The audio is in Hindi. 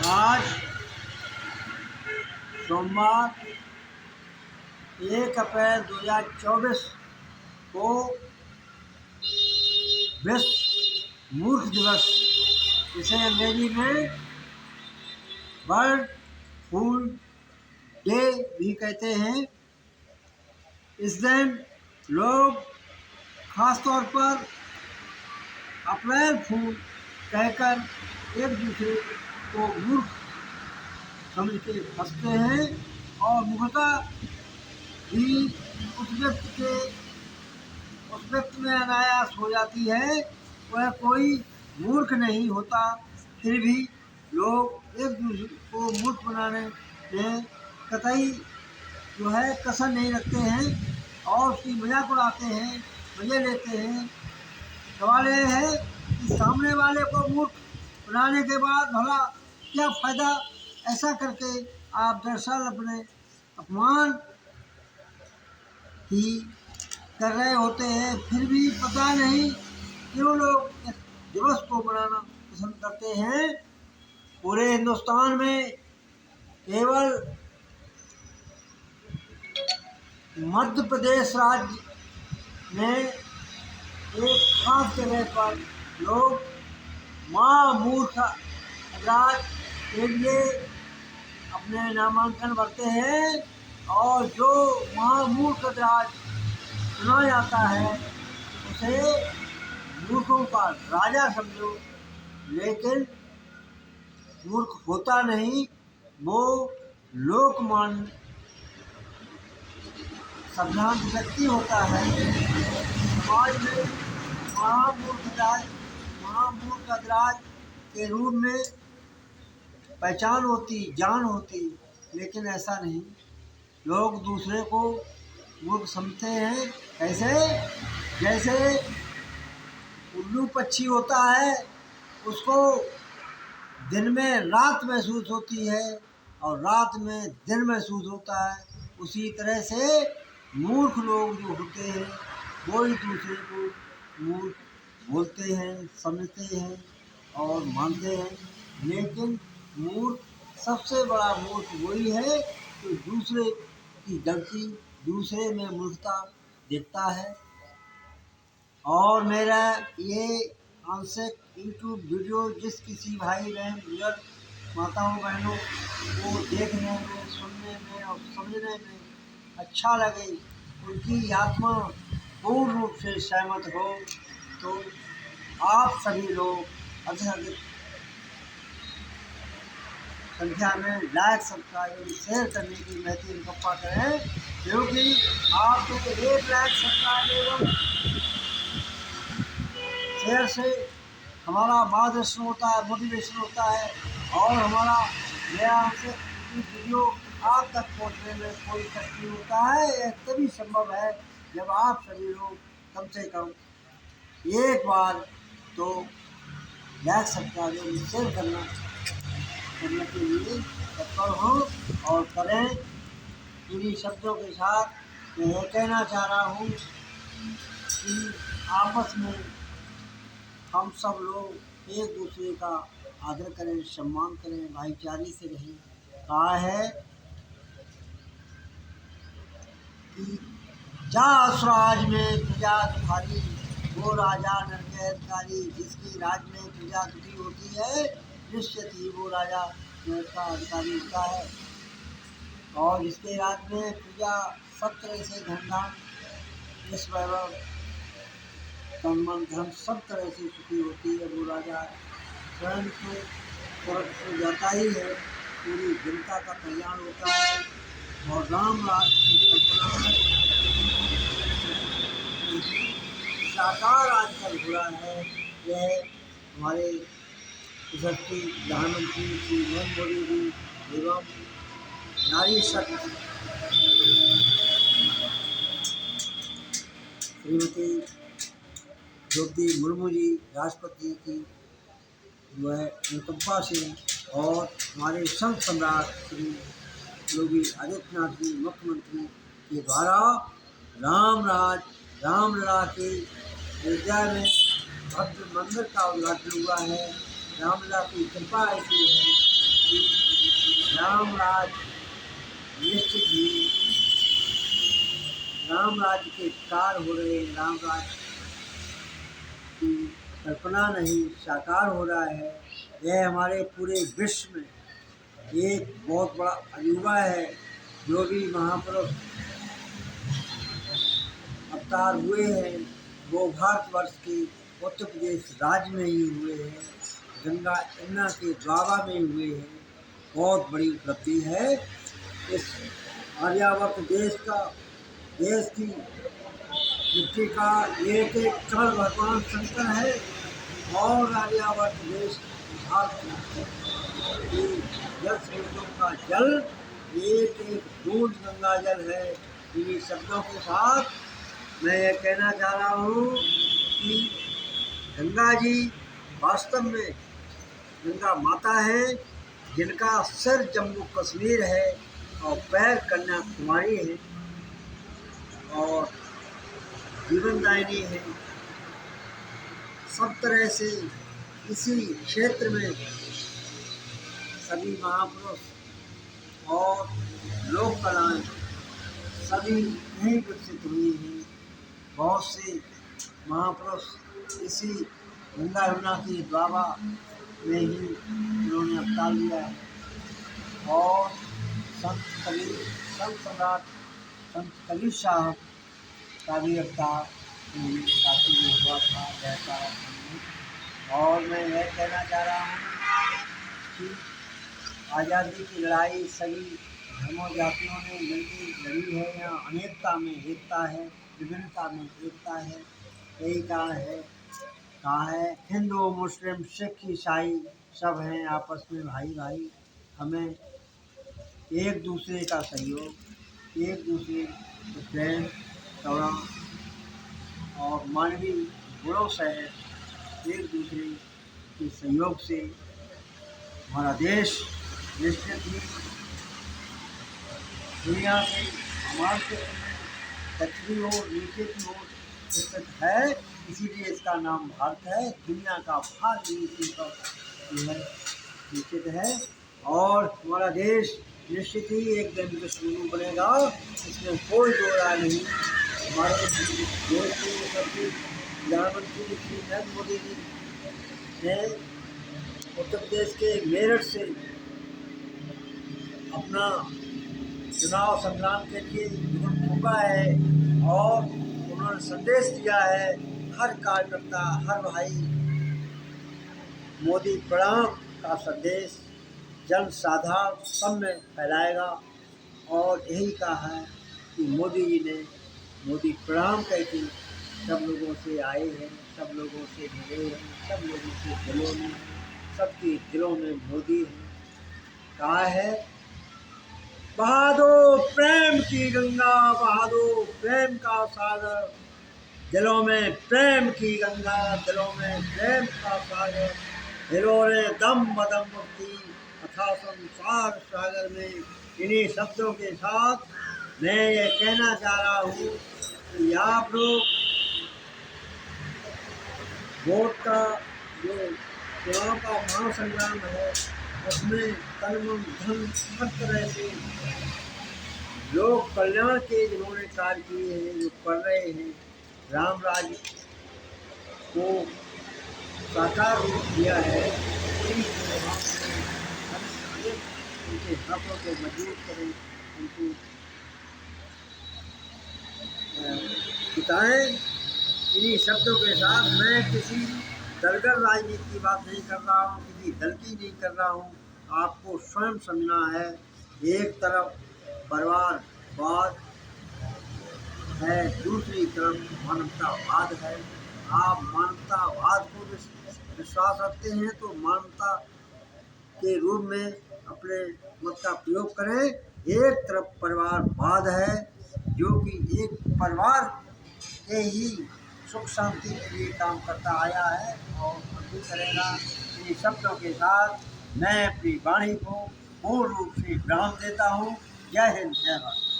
आज सोमवार 1 अप्रैल 2024 को विश्व मूर्ख दिवस, इसे अंग्रेजी में वर्ल्ड फूल डे भी कहते हैं। इस दिन लोग खास तौर पर अप्रैल फूल कहकर एक दूसरे को मूर्ख समझ के हंसते हैं और मूर्खता भी उस व्यक्ति में अनायास हो जाती है। वह कोई मूर्ख नहीं होता, फिर भी लोग एक दूसरे को मूर्ख बनाने में कतई कसर नहीं रखते हैं और उसकी मजाक उड़ाते हैं, मजे लेते हैं। सवाल यह है कि सामने वाले को मूर्ख बनाने के बाद भला क्या फ़ायदा? ऐसा करके आप दरअसल अपने अपमान ही कर रहे होते हैं। फिर भी पता नहीं क्यों लोग इस दिवस को मनाना पसंद करते हैं। पूरे हिंदुस्तान में केवल मध्य प्रदेश राज्य में एक खास जगह पर लोग माँ मूर्ख राज के लिए अपने नामांकन भरते हैं और जो महामूर्ख राज सुना जाता है उसे मूर्खों का राजा समझो, लेकिन मूर्ख होता नहीं, वो लोकमान्य संभ्रांत व्यक्ति होता है। समाज में महामूर्ख राज के रूप में पहचान होती, जान होती, लेकिन ऐसा नहीं। लोग दूसरे को मूर्ख समझते हैं। कैसे? जैसे उल्लू पक्षी होता है, उसको दिन में रात महसूस होती है और रात में दिन महसूस होता है। उसी तरह से मूर्ख लोग जो होते हैं वो एक दूसरे को मूर्ख बोलते हैं, समझते हैं और मानते हैं। लेकिन मूर्ख, सबसे बड़ा मूर्ख वही है जो दूसरे की गलती, दूसरे में मूर्खता देखता है। और मेरा ये आंशिक यूट्यूब वीडियो जिस किसी भाई बहन बुजुर्ग माताओं बहनों को देखने में, सुनने में और समझने में अच्छा लगे, उनकी आत्मा पूर्ण रूप से सहमत हो, तो आप सभी लोग अधिक अधिक संख्या में लाइक, सब्सक्राइब और शेयर करने की महती कृपा करें, क्योंकि आपको एक लाइक, सब्सक्राइब एवं शेयर से हमारा मार्गदर्शन होता है, मोटिवेशन होता है और हमारा नया हमसे वीडियो आप तक पहुँचने में कोई कष्ट नहीं होता है। यह तभी संभव है जब आप सभी लोग कम से कम एक बार तो लाइक, सब्सक्राइब और शेयर करने के लिए तत्पर हों और करें। इन्हीं शब्दों के साथ मैं यह कहना चाह रहा हूँ कि आपस में हम सब लोग एक दूसरे का आदर करें, सम्मान करें, भाईचारे से रहें। कहा है कि जा स्वराज में प्रजा दुखारी, वो राजा नरक अधिकारी। जिसकी राज में प्रजा दुखी होती है, निश्चित ही वो राजा नरक का अधिकारी होता है। और जिसके राज में प्रजा सब तरह से धन यश वैभव सम्मान धर्म सब तरह से सुखी होती है, वो राजा स्वयं तो स्वर्ग से जाता ही है, पूरी जनता का कल्याण होता है। और राम राज की कल्पना साकार आजकल हो रहा है। यह हमारे यशस्वी प्रधानमंत्री श्री नरेंद्र मोदी जी एवं नारी शक्ति श्रीमती द्रौपदी मुर्मू जी राष्ट्रपति की जो है अनुकंपा से और हमारे संत सम्राट श्री योगी आदित्यनाथ जी मुख्यमंत्री के द्वारा रामलला के अयोध्या में भव्य मंदिर का उद्घाटन हुआ है। रामलला की कृपा ऐसी है राम राज निश्चित ही राम राज्य के कार्य हो रहे हैं। राम राज्य की कल्पना नहीं, साकार हो रहा है। यह हमारे पूरे विश्व में एक बहुत बड़ा अजूबा है। जो भी महापुरुष अवतार हुए हैं वो भारतवर्ष के उत्तर प्रदेश राज्य में ही हुए हैं, गंगा यमुना के द्वारा में हुए हैं। बहुत बड़ी उपलब्धि है। इस आर्यावर्त देश की मिट्टी का एक एक कण भगवान शंकर है और आर्यावर्त देश भारत की जल स्रोतों का जल एक एक बूंद गंगा जल है। इन्हीं शब्दों के साथ मैं ये कहना चाह रहा हूँ कि गंगा जी वास्तव में गंगा माता है, जिनका सिर जम्मू कश्मीर है और पैर कन्याकुमारी है और जीवनदायिनी है। सब तरह से इसी क्षेत्र में सभी महापुरुष और लोक कलाएं सभी यहीं विकसित हुई हैं। बहुत से महापुरुष इसी गंगा यमुना की द्वारा में ही उन्होंने अवतार लिया है और संत सम्राट संत कबीर साहब का भी अवतार काशी में हुआ था जैसा। और मैं यह कहना चाह रहा हूँ कि आज़ादी की लड़ाई सभी धर्मों जातियों ने मिलकर लड़ी है। यहाँ अनेकता में एकता है, विभिन्नता में एकता है। यही कहा है हिंदू मुस्लिम सिख ईसाई सब हैं आपस में भाई भाई। हमें एक दूसरे का सहयोग, एक दूसरे को प्रेम करुणा और मानवीय गुणों से एक दूसरे के सहयोग से हमारा देश निश्चित ही दुनिया के हमारे दक्षिणी ओर नीचे की ओर स्थित है। इसीलिए इसका नाम भारत है। दुनिया का भाग भी इसी पर निश्चित है और हमारा देश निश्चित ही एक दिन विश्व गुरु बनेगा, इसमें कोई दो राय नहीं। हमारे देश के प्रधानमंत्री श्री नरेंद्र मोदी जी ने उत्तर प्रदेश के मेरठ से अपना चुनाव संग्राम के लिए जुनून फूंका है और उन्होंने संदेश दिया है हर कार्यकर्ता, हर भाई मोदी प्रणाम का संदेश जन साधारण सब में फैलाएगा। और यही कहा है कि मोदी जी ने मोदी प्रणाम करके सब लोगों से आए हैं, सब लोगों से मिले हैं, सब लोगों के दिलों में, सबके दिलों में मोदी है। कहा है बहा दो प्रेम की गंगा, बहा दो प्रेम का सागर, दिलों में प्रेम की गंगा, दिलों में प्रेम का सागर, हिलोरे दम बदम मुक्ति अथा संसार सागर में। इन्हीं शब्दों के साथ मैं ये कहना चाह रहा हूँ कि आप लोग वोट का जो चुनाव का महासंग्राम है उसमें तन मन धन हर तरह से लोक कल्याण के जिन्होंने कार्य किए हैं, जो कर रहे हैं, राम राज्य को साकार रूप दिया है। उनके हाथों को मजबूत करें, उनको जिताएं। इन्हीं शब्दों के साथ मैं किसी दलगत राजनीति की बात नहीं कर रहा हूँ, किसी दल की नहीं कर रहा हूँ। आपको स्वयं समझना है। एक तरफ परिवारवाद है, दूसरी तरफ मानवतावाद है। आप मानवतावाद को विश्वास रखते हैं तो मानवता के रूप में अपने मत का प्रयोग करें। एक तरफ परिवारवाद है जो कि एक परिवार के ही सुख शांति के लिए काम करता आया है और भी करेगा। इन शब्दों के साथ मैं अपनी वाणी को पूर्ण रूप से विराम देता हूँ। जय हिंद, जय भारत।